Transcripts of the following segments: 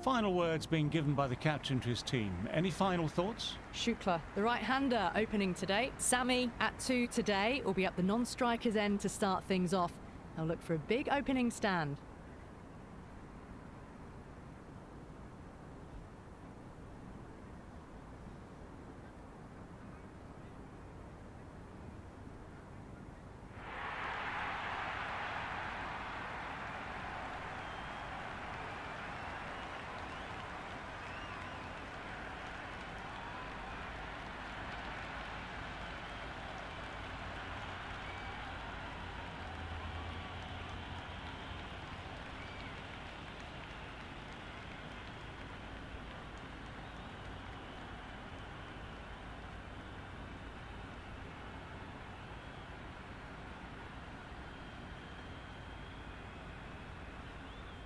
Final words being given by the captain to his team. Any final thoughts? Shukla, the right-hander, opening today. Sami at 2 today will be up the non-striker's end to start things off. They'll look for a big opening stand.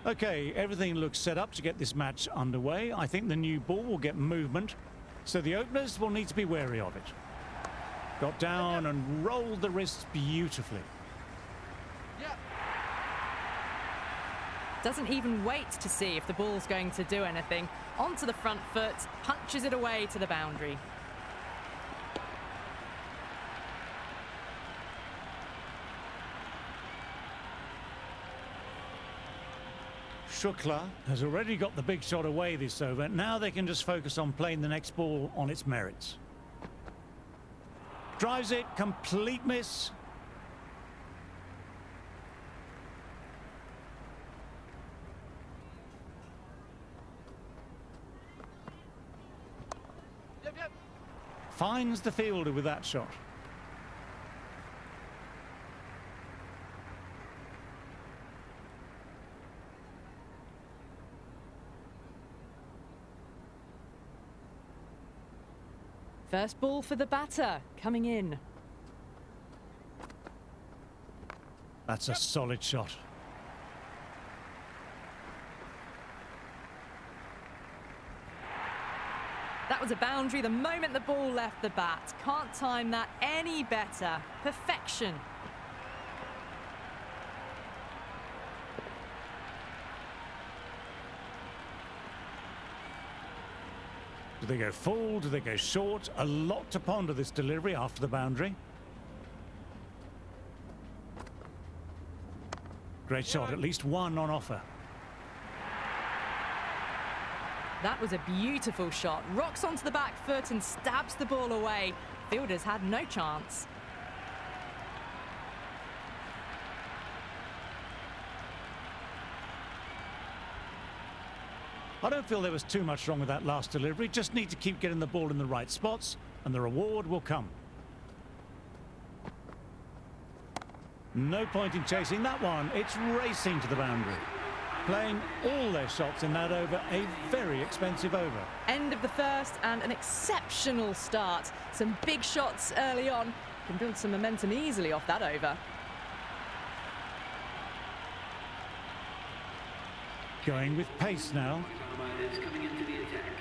Okay, everything looks set up to get this match underway. I think the new ball will get movement, so the openers will need to be wary of it. Got down and rolled the wrists beautifully. Doesn't even wait to see if the ball's going to do anything. Onto the front foot, punches it away to the boundary. Shukla has already got the big shot away this over. Now they can just focus on playing the next ball on its merits. Drives it, complete miss. Finds the fielder with that shot. First ball for the batter, coming in. That's a solid shot. That was a boundary the moment the ball left the bat. Can't time that any better. Perfection. Do they go full? Do they go short? A lot to ponder this delivery after the boundary. Great shot, at least one on offer. That was a beautiful shot. Rocks onto the back foot and stabs the ball away. Fielders had no chance. I don't feel there was too much wrong with that last delivery. Just need to keep getting the ball in the right spots and the reward will come. No point in chasing that one. It's racing to the boundary. Playing all their shots in that over, a very expensive over. End of the first and an exceptional start. Some big shots early on. Can build some momentum easily off that over. Going with pace now. Coming into the attack.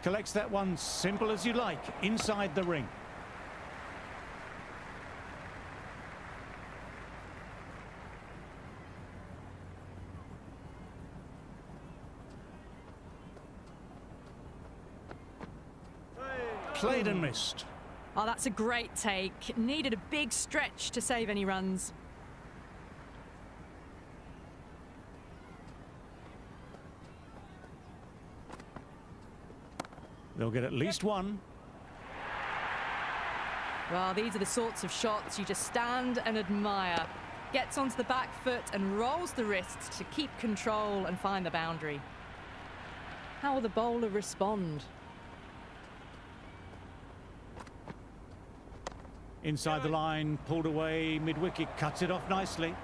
Collects that one simple as you like, inside the ring. Played and missed. Oh, that's a great take. Needed a big stretch to save any runs. They'll get at least one. Well, these are the sorts of shots you just stand and admire. Gets onto the back foot and rolls the wrists to keep control and find the boundary. How will the bowler respond? Inside the line, pulled away, mid-wicket, cuts it off nicely.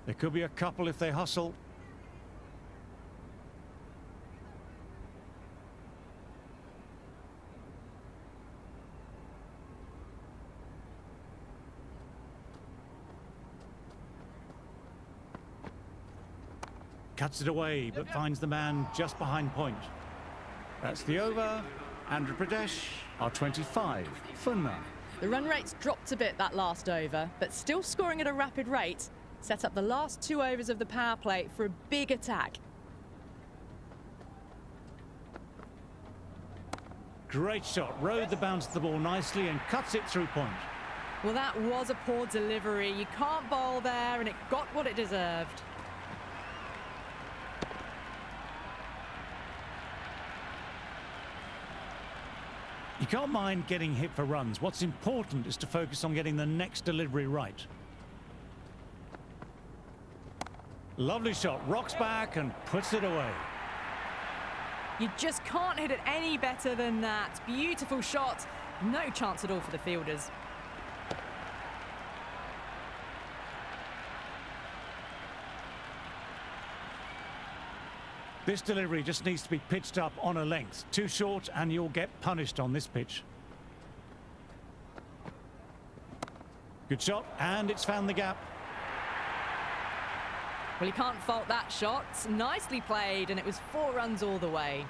There could be a couple if they hustle. cuts it away, but finds the man just behind point. That's the over. Andhra Pradesh are 25 for none. The run rate's dropped a bit that last over, but still scoring at a rapid rate. Set up the last 2 overs of the power play for a big attack. Great shot, rode the bounce of the ball nicely and cuts it through point. Well, that was a poor delivery. You can't bowl there, and it got what it deserved. You can't mind getting hit for runs. What's important is to focus on getting the next delivery right. Lovely shot, rocks back and puts it away. You just can't hit it any better than that. Beautiful shot. No chance at all for the fielders. This delivery just needs to be pitched up on a length. Too short and you'll get punished on this pitch. Good shot, and it's found the gap. Well, you can't fault that shot. Nicely played, and it was 4 runs all the way.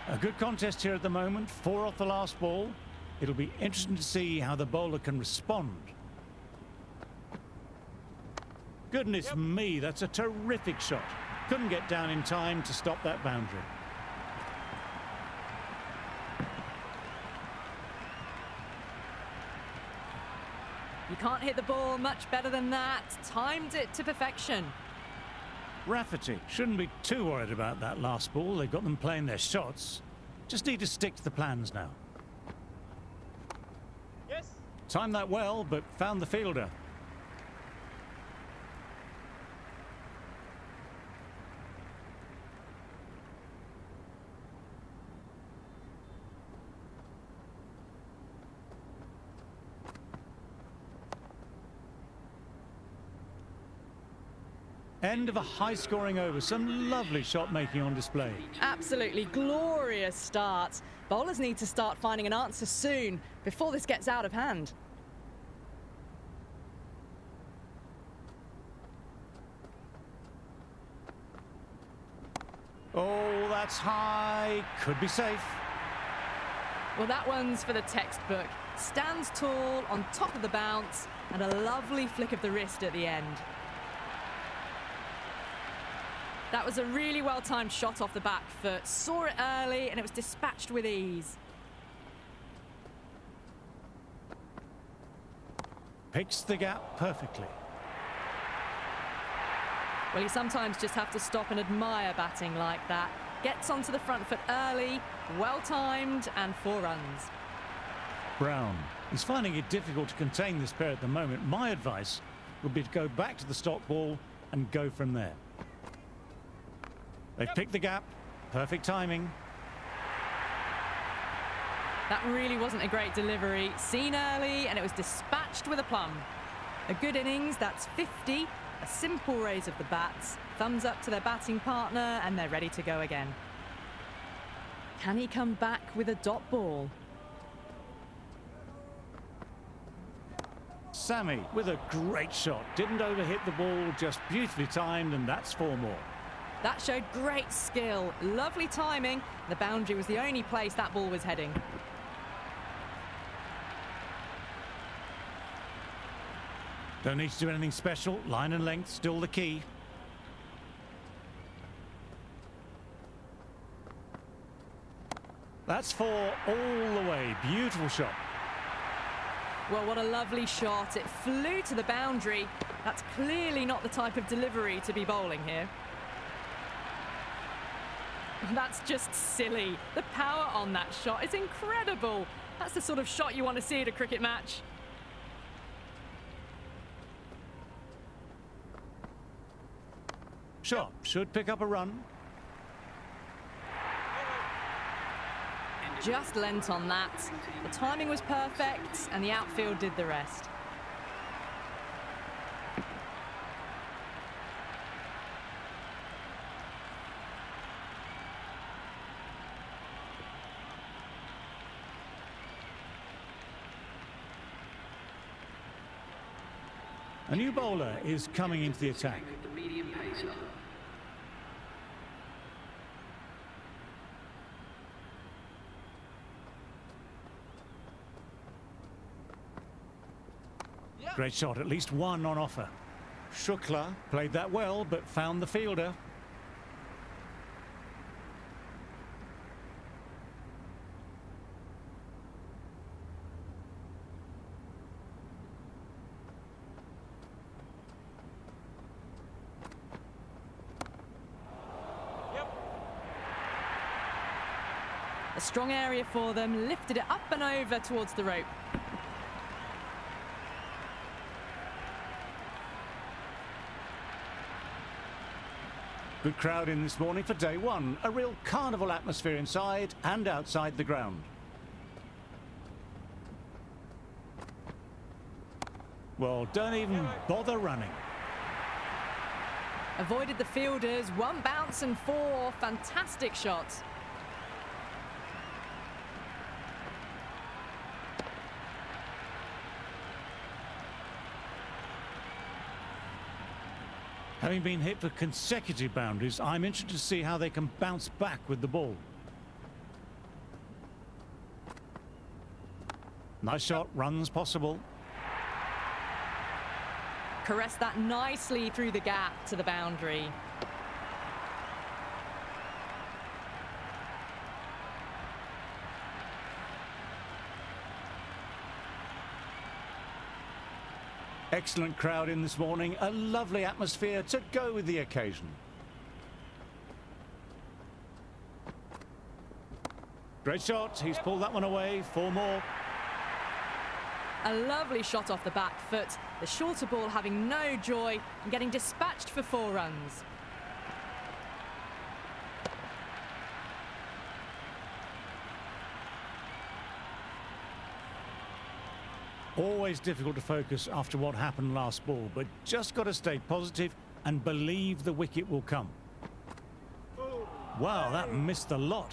A good contest here at the moment. 4 off the last ball. It'll be interesting to see how the bowler can respond. Goodness me, that's a terrific shot. Couldn't get down in time to stop that boundary. You can't hit the ball much better than that. Timed it to perfection. Rafferty shouldn't be too worried about that last ball. They've got them playing their shots. Just need to stick to the plans now. Yes. Timed that well, but found the fielder. End of a high-scoring over. Some lovely shot making on display. Absolutely glorious start. Bowlers need to start finding an answer soon before this gets out of hand. Oh, that's high. Could be safe. Well, that one's for the textbook. Stands tall on top of the bounce and a lovely flick of the wrist at the end. That was a really well-timed shot off the back foot. Saw it early and it was dispatched with ease. Picks the gap perfectly. Well, you sometimes just have to stop and admire batting like that. Gets onto the front foot early, well-timed, and 4 runs. Brown is finding it difficult to contain this pair at the moment. My advice would be to go back to the stock ball and go from there. They've picked the gap. Perfect timing. That really wasn't a great delivery. Seen early, and it was dispatched with a plum. A good innings, that's 50. A simple raise of the bats. Thumbs up to their batting partner, and they're ready to go again. Can he come back with a dot ball? Sammy with a great shot. Didn't overhit the ball, just beautifully timed, and that's 4 more. That showed great skill. Lovely timing. The boundary was the only place that ball was heading. Don't need to do anything special. Line and length still the key. That's 4 all the way. Beautiful shot. Well, what a lovely shot. It flew to the boundary. That's clearly not the type of delivery to be bowling here. That's just silly. The power on that shot is incredible. That's the sort of shot you want to see at a cricket match. Shot should pick up a run. Just lent on that. The timing was perfect, and the outfield did the rest. A new bowler is coming into the attack. The medium pacer. Great shot, at least one on offer. Shukla played that well, but found the fielder. A strong area for them, lifted it up and over towards the rope. Good crowd in this morning for day one. A real carnival atmosphere inside and outside the ground. Well, don't even bother running. Avoided the fielders, one bounce and four. Fantastic shots. Having been hit for consecutive boundaries, I'm interested to see how they can bounce back with the ball. Nice shot, runs possible. Caressed that nicely through the gap to the boundary. Excellent crowd in this morning, a lovely atmosphere to go with the occasion. Great shot, he's pulled that one away, four more. A lovely shot off the back foot. The shorter ball having no joy and getting dispatched for 4 runs. Always difficult to focus after what happened last ball, but just got to stay positive and believe the wicket will come. Wow, that missed the lot.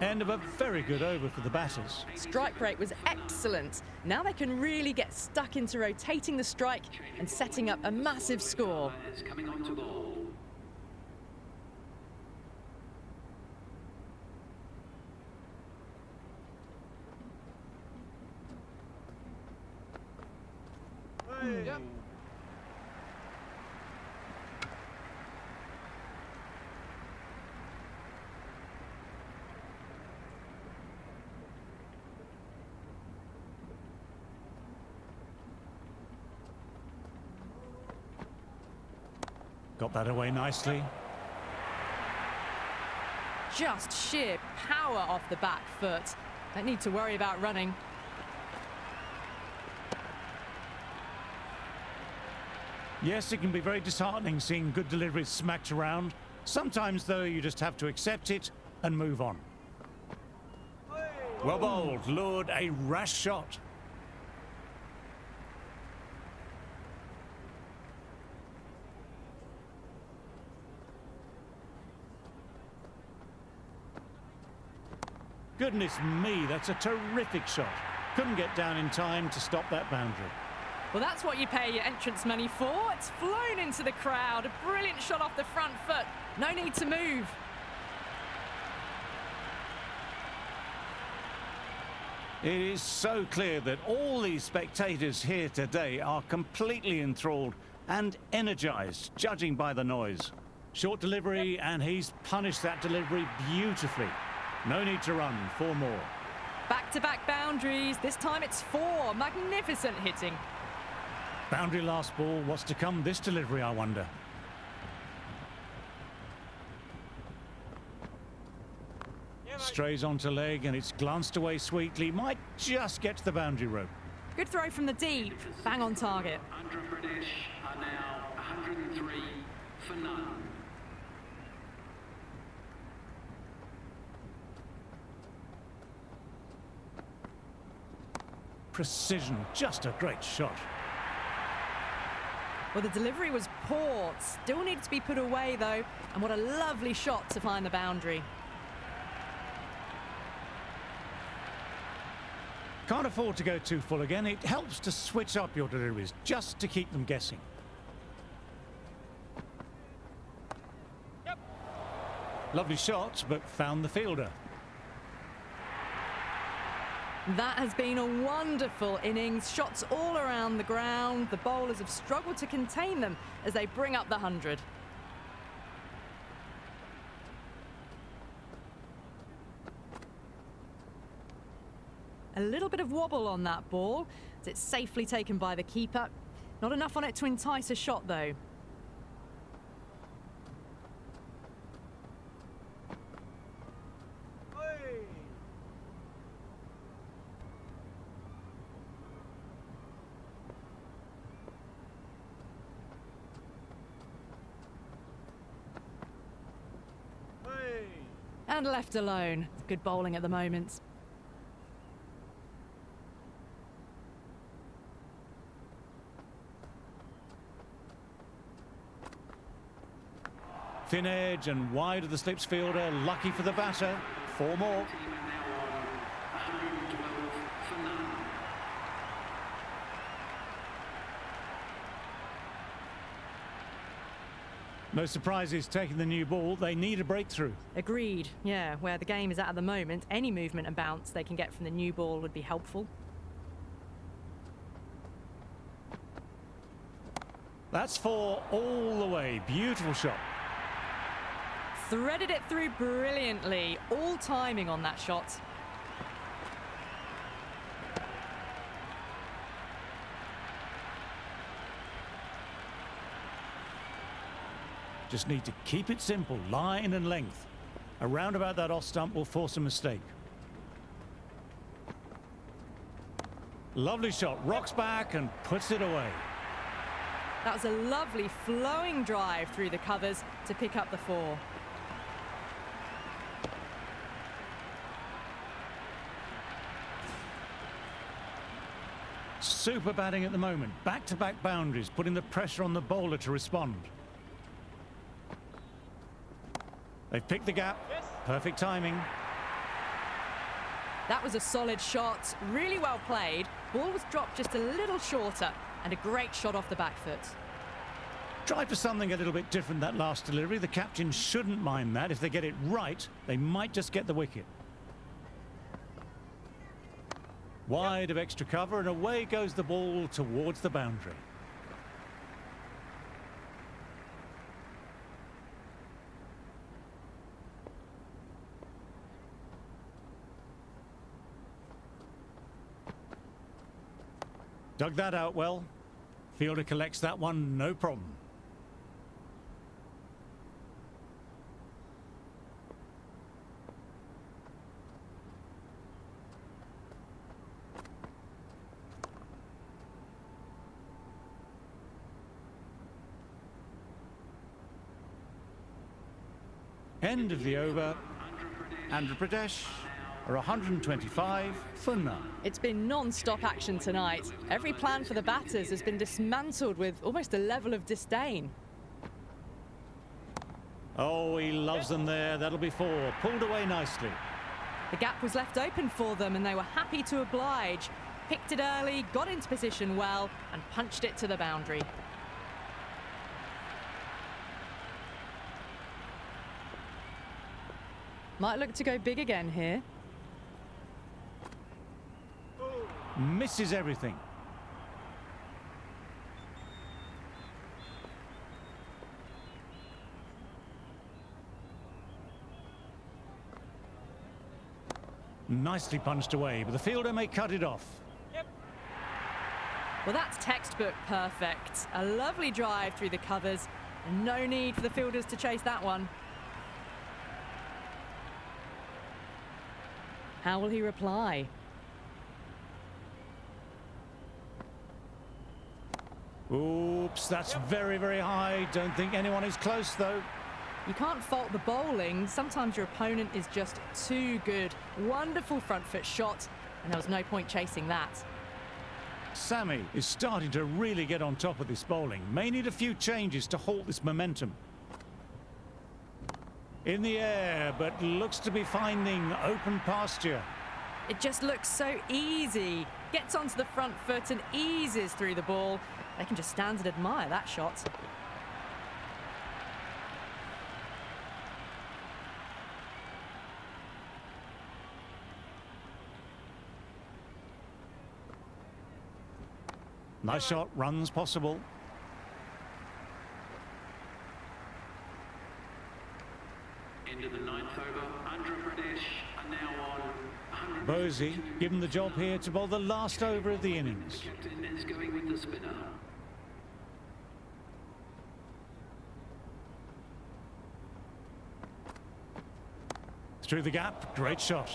End of a very good over for the batters. Strike rate was excellent. Now they can really get stuck into rotating the strike and setting up a massive score. Coming on to ball. Yep. Got that away nicely. Just sheer power off the back foot. Don't need to worry about running. Yes, it can be very disheartening seeing good deliveries smacked around. Sometimes, though, you just have to accept it and move on. Well bowled, lured a rash shot. Goodness me, that's a terrific shot. Couldn't get down in time to stop that boundary. Well, that's what you pay your entrance money for. It's flown into the crowd. A brilliant shot off the front foot. No need to move. It is so clear that all these spectators here today are completely enthralled and energized, judging by the noise. Short delivery, and he's punished that delivery beautifully. No need to run, 4 more. Back-to-back boundaries. This time it's 4. Magnificent hitting. Boundary last ball. What's to come this delivery, I wonder? Strays onto leg and it's glanced away sweetly. Might just get to the boundary rope. Good throw from the deep. Bang on target. Andhra Pradesh are now 103 for none. Precision, just a great shot. Well, the delivery was poor. Still needed to be put away, though. And what a lovely shot to find the boundary. Can't afford to go too full again. It helps to switch up your deliveries, just to keep them guessing. Yep. Lovely shot, but found the fielder. That has been a wonderful innings. Shots all around the ground. The bowlers have struggled to contain them as they bring up the 100. A little bit of wobble on that ball as it's safely taken by the keeper. Not enough on it to entice a shot though. And left alone. Good bowling at the moment. Thin edge and wide of the slips fielder. Lucky for the batter. 4 more. Team are now on 112 for none. No surprises taking the new ball. They need a breakthrough. Agreed. Yeah, where the game is at the moment, any movement and bounce they can get from the new ball would be helpful. That's 4 all the way. Beautiful shot. Threaded it through brilliantly. All timing on that shot. Just need to keep it simple, line and length. A roundabout that off stump will force a mistake. Lovely shot, rocks back and puts it away. That was a lovely flowing drive through the covers to pick up the 4. Super batting at the moment. Back-to-back boundaries, putting the pressure on the bowler to respond. They've picked the gap. Yes. Perfect timing. That was a solid shot, really well played. Ball was dropped just a little shorter and a great shot off the back foot. Tried for something a little bit different that last delivery. The captain shouldn't mind that. If they get it right, they might just get the wicket. Wide of extra cover and away goes the ball towards the boundary. Dug that out well. Fielder collects that one, no problem. End of the over. Andhra Pradesh are 125 for none. It's been non-stop action tonight. Every plan for the batters has been dismantled with almost a level of disdain. Oh, he loves them there. That'll be 4. Pulled away nicely. The gap was left open for them and they were happy to oblige. Picked it early, got into position well and punched it to the boundary. Might look to go big again here. Misses everything. Nicely punched away, but the fielder may cut it off. Yep. Well, that's textbook perfect. A lovely drive through the covers. No need for the fielders to chase that one. How will he reply? Oops, that's very, very high. Don't think anyone is close, though. You can't fault the bowling. Sometimes your opponent is just too good. Wonderful front foot shot, and there was no point chasing that. Sammy is starting to really get on top of this bowling. May need a few changes to halt this momentum. In the air, but looks to be finding open pasture. It just looks so easy. Gets onto the front foot and eases through the ball. They can just stand and admire that shot. Nice shot, runs possible. End of the ninth over. Andhra Pradesh are now on 100. Bosey given the job here to bowl the last over of the innings. The captain is going with the spinner. Through the gap, great shot.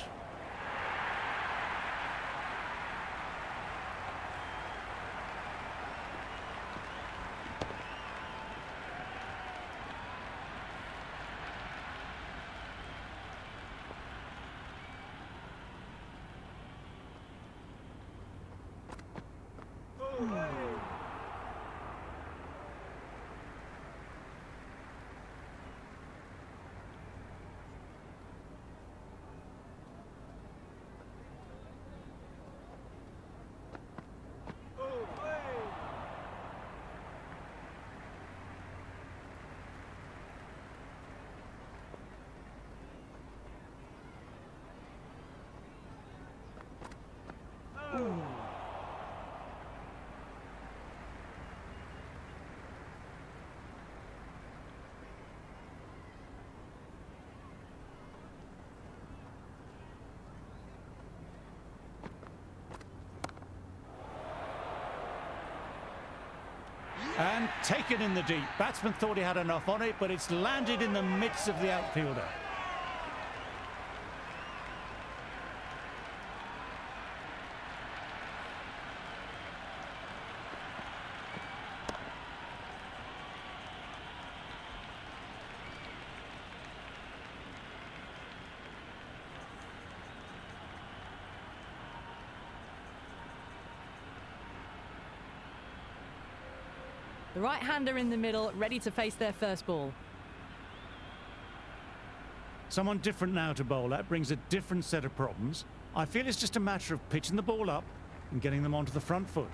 And taken in the deep. Batsman thought he had enough on it, but it's landed in the midst of the outfielder. The right-hander in the middle, ready to face their first ball. Someone different now to bowl. That brings a different set of problems. I feel it's just a matter of pitching the ball up and getting them onto the front foot.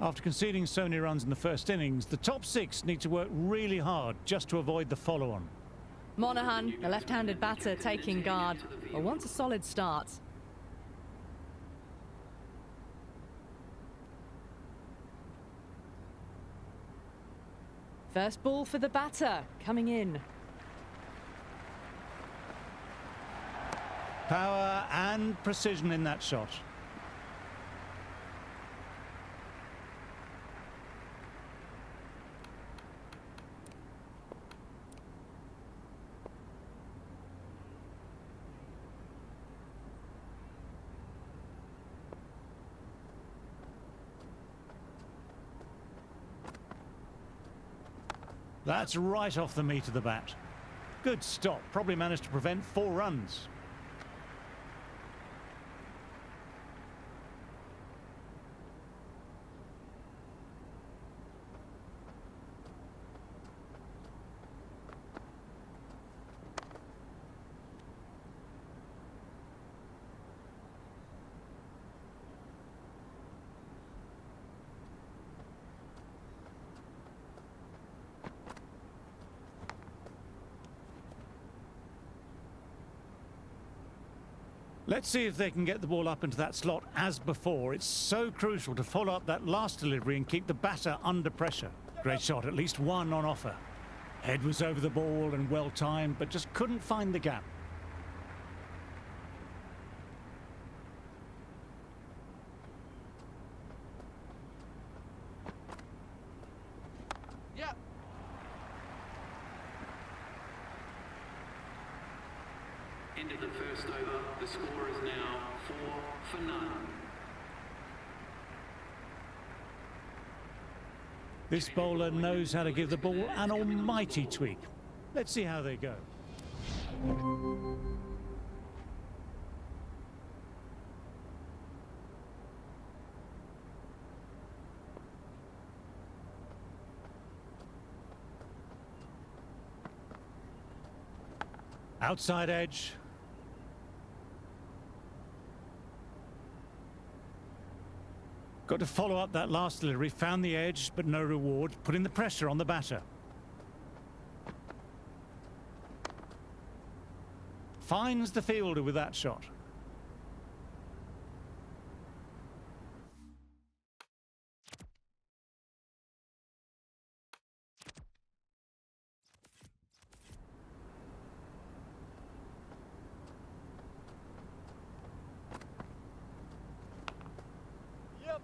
After conceding so many runs in the first innings, the top six need to work really hard just to avoid the follow-on. Monaghan, the left-handed batter, taking guard, but wants a solid start. First ball for the batter, coming in. Power and precision in that shot. That's right off the meat of the bat. Good stop, probably managed to prevent 4 runs. Let's see if they can get the ball up into that slot as before. It's so crucial to follow up that last delivery and keep the batter under pressure. Great shot, at least one on offer. Head was over the ball and well timed, but just couldn't find the gap. Yep. End of the first over. The score is now 4 for none. This bowler knows how to give the ball an almighty tweak. Let's see how they go. Outside edge. Got to follow up that last delivery. Found the edge, but no reward. Putting the pressure on the batter. Finds the fielder with that shot. Yep.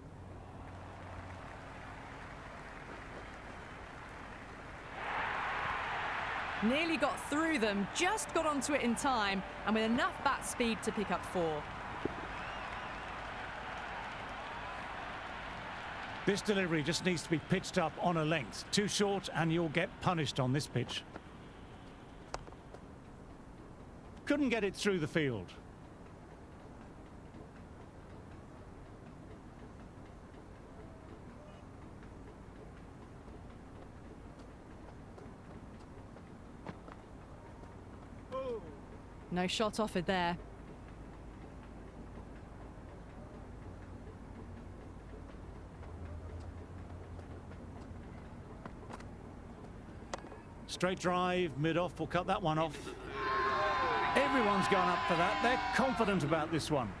Nearly got through them, just got onto it in time, and with enough bat speed to pick up 4. This delivery just needs to be pitched up on a length. Too short and you'll get punished on this pitch. Couldn't get it through the field. No shot offered there. Straight drive, mid-off, will cut that one off. Everyone's gone up for that. They're confident about this one.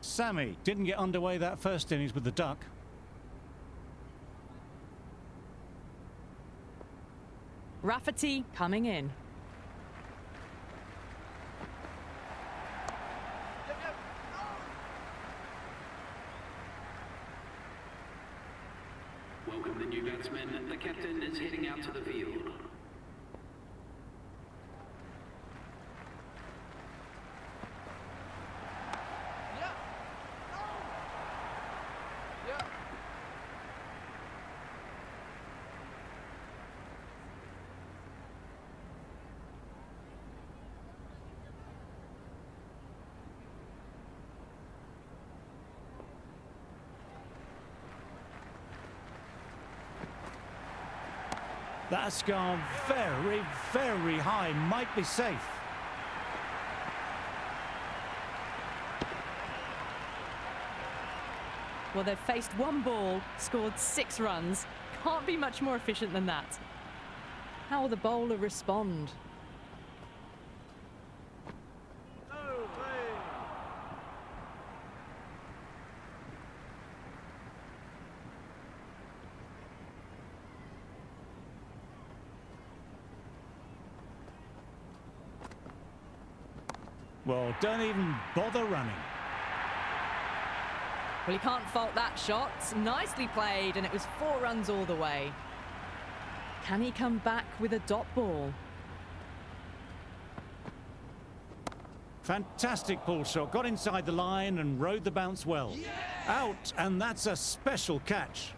Sammy didn't get underway that first innings with the duck. Rafferty coming in. Welcome the new batsman. The captain is heading out to the field. Yeah. Yeah. That's gone very, very high. Might be safe. Well, they've faced one ball, scored 6 runs. Can't be much more efficient than that. How will the bowler respond? Well, don't even bother running. Well, you can't fault that shot. Nicely played, and it was 4 runs all the way. Can he come back with a dot ball? Fantastic pull shot. Got inside the line and rode the bounce well. Out, and that's a special catch.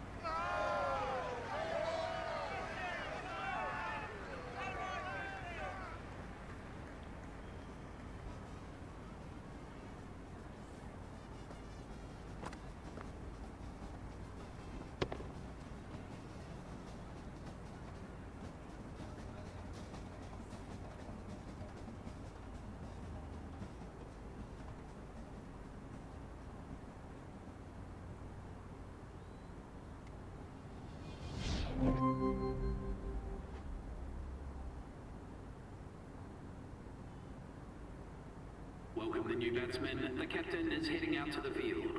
Welcome the new batsman. The captain is heading out to the field.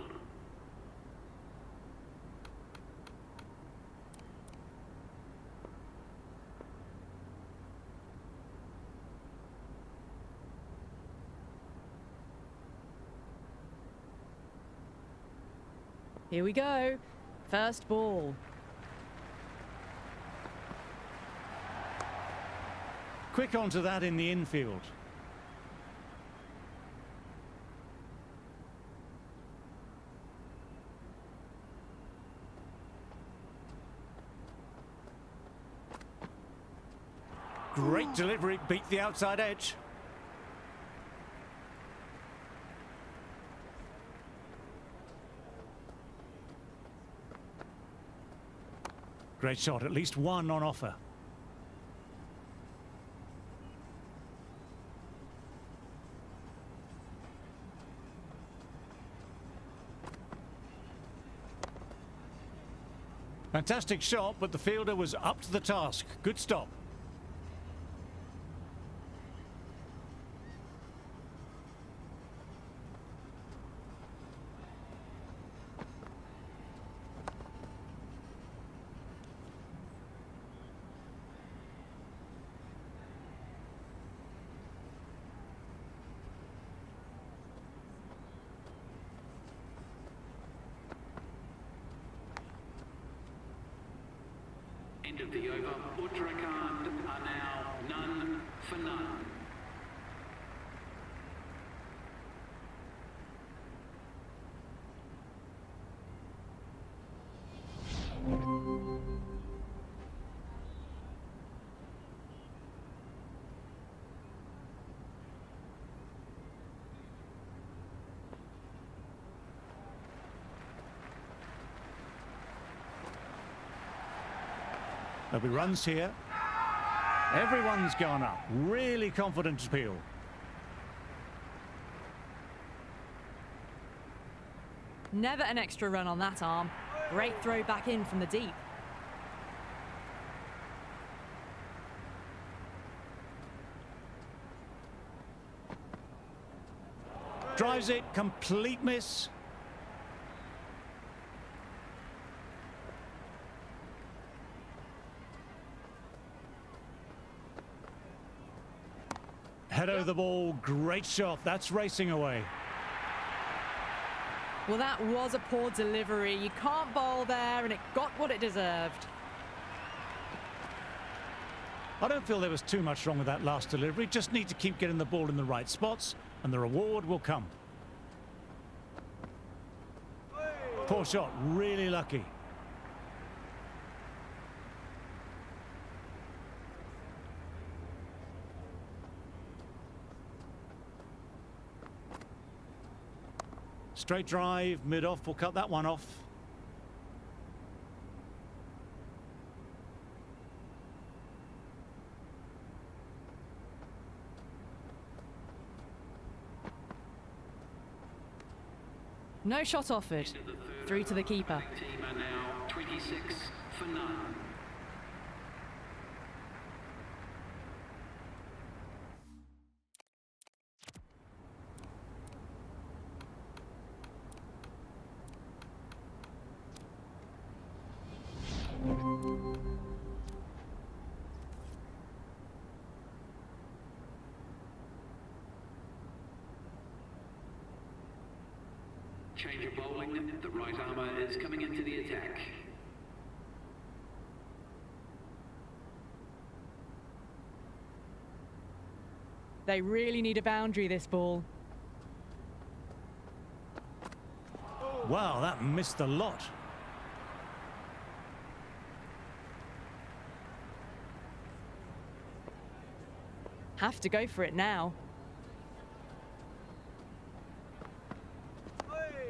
Here we go. First ball. Quick onto that in the infield. Great delivery, beat the outside edge. Great shot, at least one on offer. Fantastic shot, but the fielder was up to the task. Good stop. End of the over. Uttarakhand are now none for none. There'll be runs here. Everyone's gone up. Really confident appeal. Never an extra run on that arm. Great throw back in from the deep. Drives it, complete miss. Head over the ball, great shot, that's racing away. Well, that was a poor delivery. You can't bowl there, and it got what it deserved. I don't feel there was too much wrong with that last delivery, just need to keep getting the ball in the right spots, and the reward will come. Poor shot, really lucky. Straight drive, mid-off, we'll cut that one off. No shot offered. Through to the keeper. Team are now 26 for none. Change of bowling, the right armour is coming into the attack. They really need a boundary, this ball. Wow, that missed the lot. Have to go for it now.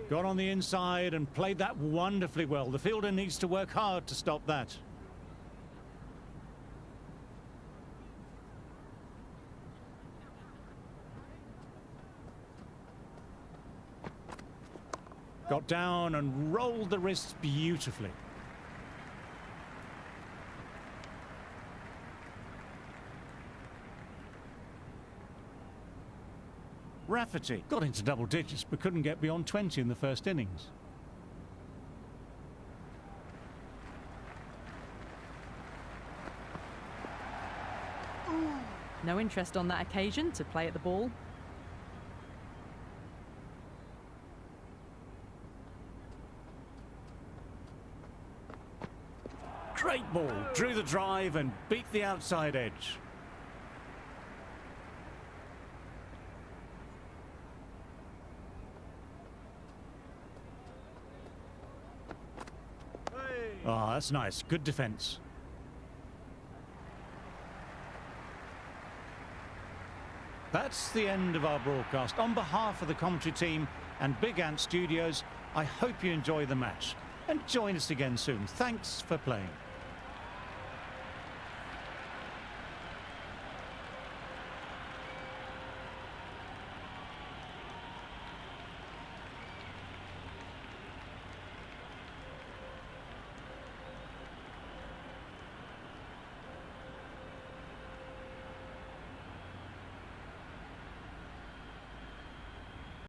Got on the inside and played that wonderfully well. The fielder needs to work hard to stop that. Got down and rolled the wrists beautifully. Rafferty got into double digits but couldn't get beyond 20 in the first innings. No interest on that occasion to play at the ball. Great ball, drew the drive and beat the outside edge. Oh, that's nice. Good defence. That's the end of our broadcast. On behalf of the commentary team and Big Ant Studios, I hope you enjoy the match. And join us again soon. Thanks for playing.